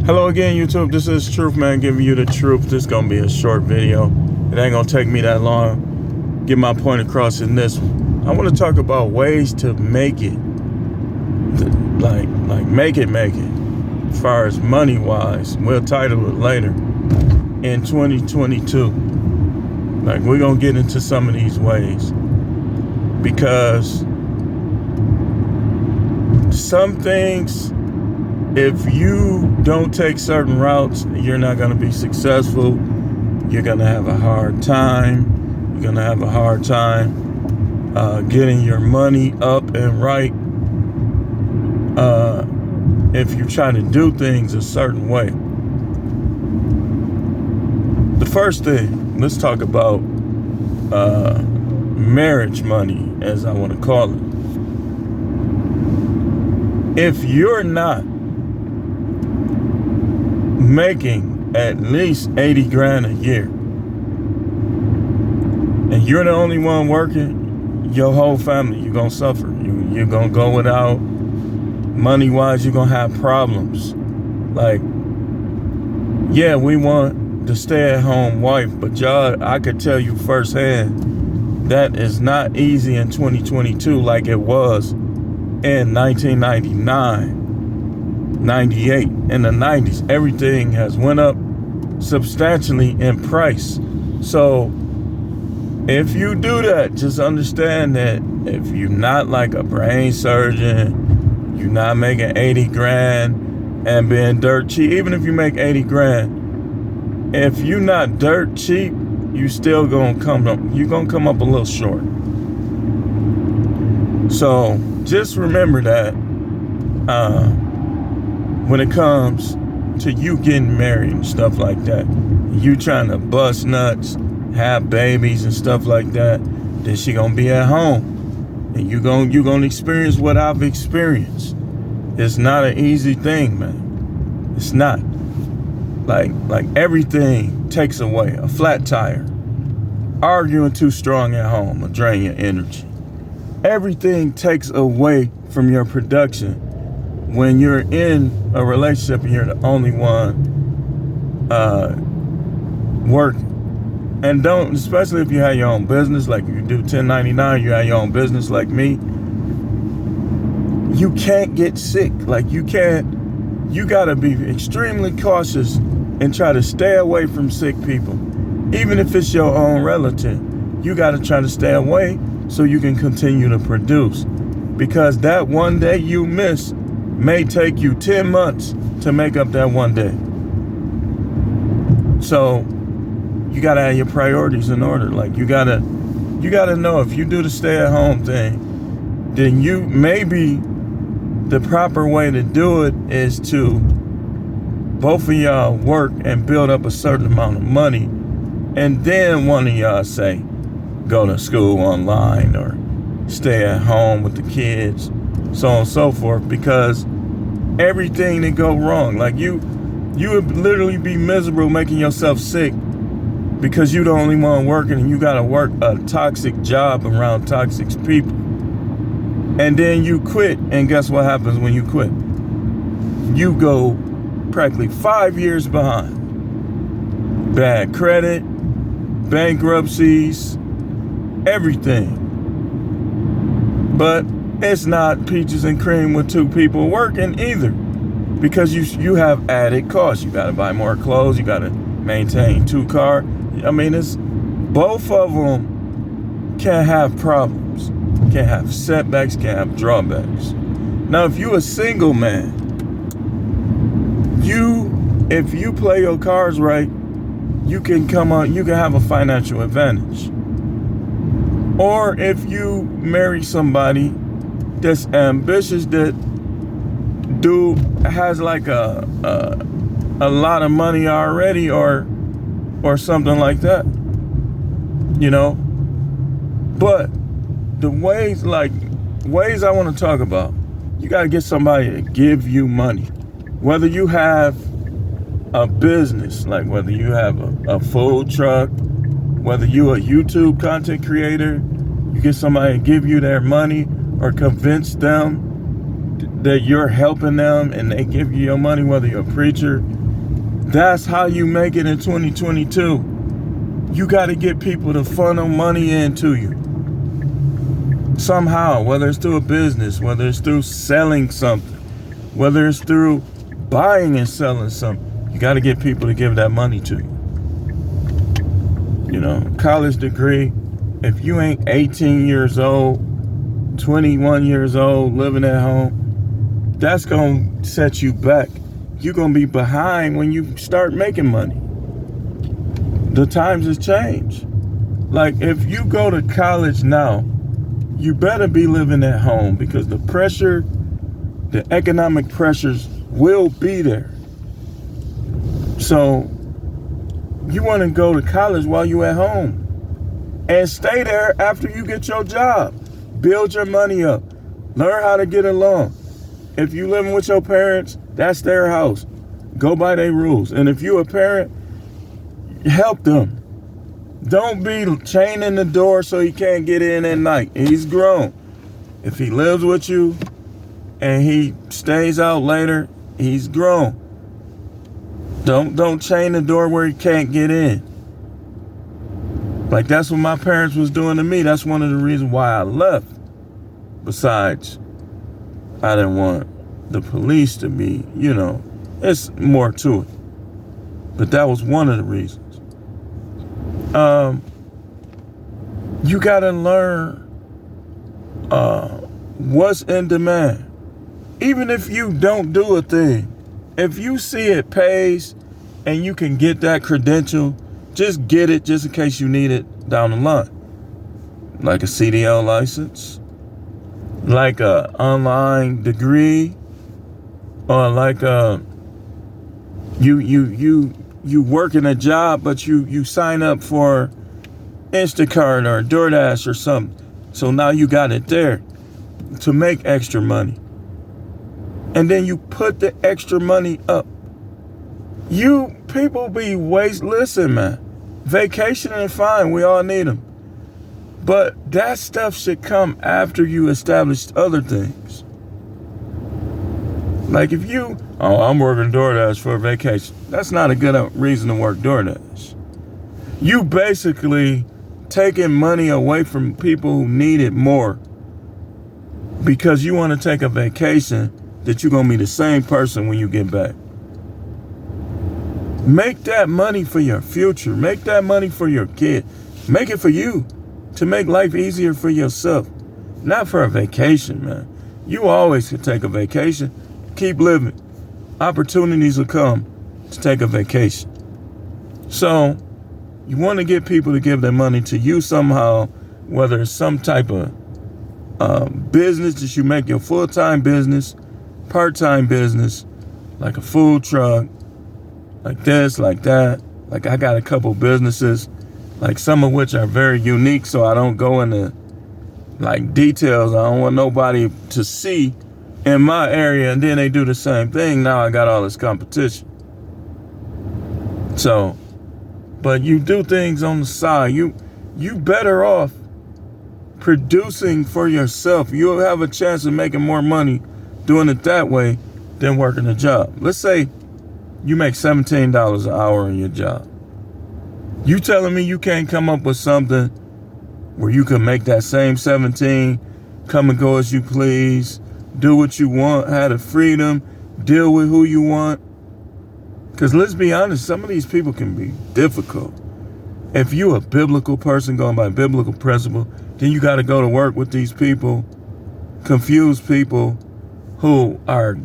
Hello again, YouTube. This is Truth Man giving you the truth. This is going to be a short video. It ain't going to take me that long. Get my point across in this one. I want to talk about ways to make it. Like make it. As far as money-wise, we'll title it later. In 2022. Like, we're going to get into some of these ways. Because some things, if you don't take certain routes, you're not going to be successful. You're going to have a hard time. You're going to have a hard time getting your money up and right if you try to do things a certain way. The first thing, let's talk about marriage money, as I want to call it. If you're not making at least 80 grand a year and you're the only one working, your whole family, you're gonna suffer. You're gonna go without. Money wise, you're gonna have problems. Like, yeah, we want the stay-at-home wife, but y'all, I could tell you firsthand, that is not easy in 2022 like it was in 1999, 98, in the 90s. Everything has went up substantially in price. So if you do that, just understand that if you're not like a brain surgeon, you're not making 80 grand and being dirt cheap. Even if you make 80 grand, if you're not dirt cheap, you still gonna come up a little short. So just remember that when it comes to you getting married and stuff like that, you trying to bust nuts, have babies and stuff like that, then she gonna be at home. And you gonna experience what I've experienced. It's not an easy thing, man. It's not. Like everything takes away. A flat tire. Arguing too strong at home will drain your energy. Everything takes away from your production when you're in a relationship and you're the only one working. And don't, especially if you have your own business, like if you do 1099, you have your own business like me, you can't get sick. Like you gotta be extremely cautious and try to stay away from sick people. Even if it's your own relative, you gotta try to stay away so you can continue to produce. Because that one day you miss may take you 10 months to make up that one day. So you gotta have your priorities in order. Like you gotta know if you do the stay-at-home thing, then you maybe the proper way to do it is to both of y'all work and build up a certain amount of money, and then one of y'all say go to school online or stay at home with the kids, so on and so forth. Because everything that go wrong, like you would literally be miserable making yourself sick because you the only one working and you gotta work a toxic job around toxic people. And then you quit, and guess what happens when you quit? You go practically 5 years behind. Bad credit, bankruptcies, everything. But it's not peaches and cream with two people working either, because you have added costs. You gotta buy more clothes, you gotta maintain 2 cars. I mean, it's both of them can have problems, can have setbacks, can have drawbacks. Now, if you a single man, if you play your cards right, you can have a financial advantage. Or if you marry somebody that's ambitious, that has like a lot of money already, or something like that, you know. But the ways I want to talk about, you got to get somebody to give you money. Whether you have a business, like whether you have a food truck, whether you a YouTube content creator, you get somebody to give you their money or convince them that you're helping them and they give you your money, whether you're a preacher. That's how you make it in 2022. You got to get people to funnel money into you somehow, whether it's through a business, whether it's through selling something, whether it's through buying and selling something. You got to get people to give that money to you. You know, college degree, if you ain't 18 years old, 21 years old, living at home, that's going to set you back. You're going to be behind when you start making money. The times has changed. Like, if you go to college now, you better be living at home, because the pressure, the economic pressures will be there. So you want to go to college while you at home and stay there after you get your job. Build your money up. Learn how to get along. If you living with your parents, that's their house. Go by their rules. And if you a parent, help them. Don't be chaining the door so he can't get in at night. He's grown. If he lives with you and he stays out later, he's grown. Don't chain the door where he can't get in. Like, that's what my parents was doing to me. That's one of the reasons why I left. Besides, I didn't want the police to be, you know, it's more to it. But that was one of the reasons. You gotta learn what's in demand. Even if you don't do a thing, if you see it pays and you can get that credential, just get it just in case you need it down the line. Like a CDL license, like a online degree, or like you working a job, but you sign up for Instacart or DoorDash or something. So now you got it there to make extra money. And then you put the extra money up. You people be listen, man, vacation is fine. We all need them. But that stuff should come after you establish other things. Like, if I'm working DoorDash for a vacation. That's not a good reason to work DoorDash. You basically taking money away from people who need it more because you want to take a vacation that you're going to be the same person when you get back. Make that money for your future. Make that money for your kid. Make it for you, to make life easier for yourself. Not for a vacation, man. You always can take a vacation. Keep living. Opportunities will come to take a vacation. So you want to get people to give their money to you somehow, whether it's some type of business that you make your full-time business, part-time business, like a food truck, like this, like that. Like, I got a couple businesses, like some of which are very unique, so I don't go into like details. I don't want nobody to see in my area, and then they do the same thing. Now I got all this competition. So, but you do things on the side. You better off producing for yourself. You'll have a chance of making more money doing it that way than working a job. Let's say you make $17 an hour in your job. You telling me you can't come up with something where you can make that same 17, come and go as you please, do what you want, have the freedom, deal with who you want? Because let's be honest, some of these people can be difficult. If you a biblical person going by biblical principle, then you got to go to work with these people, confused people who are